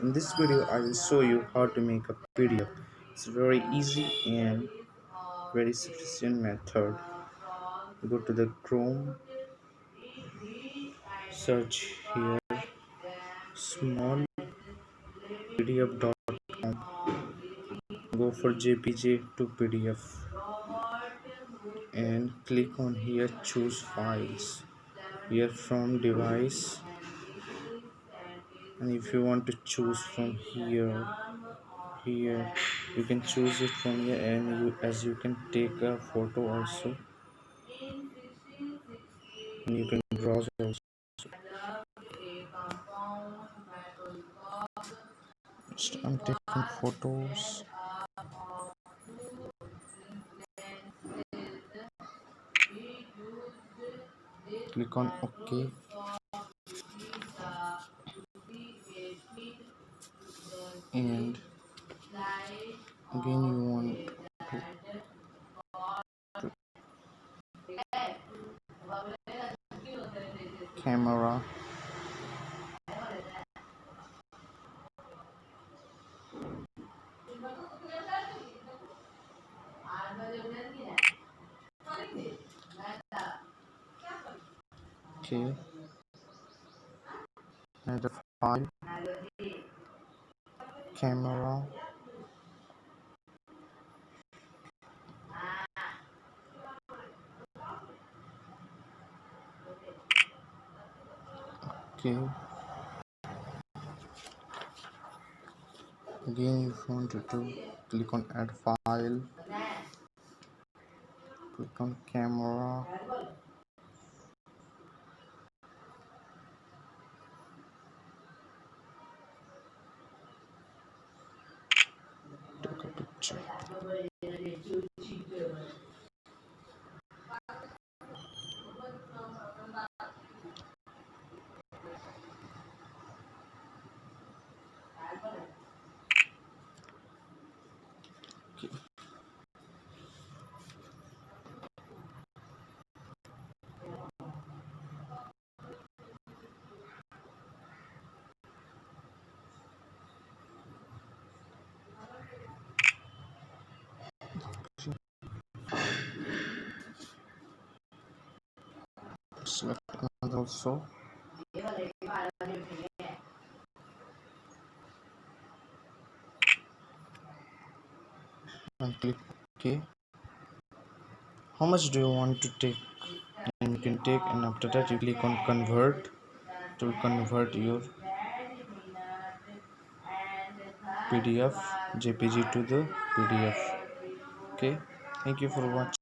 In this video, I will show you how to make a PDF. It's very easy and very sufficient method. Go to the Chrome, search here small pdf.com, go for JPG to PDF and click on here choose files here from device, and if you want to choose from here you can choose it from here, and you can take a photo also, and you can browse also. I'm taking photos. Click on OK, and again you want to camera. Okay, another file, camera. Okay, again if you want to click on add file, click on camera, take a picture. Okay. Select another also, and click OK. How much do you want to take? And you can take, and after that you click on convert to convert your PDF JPG to the PDF. Okay, thank you for watching.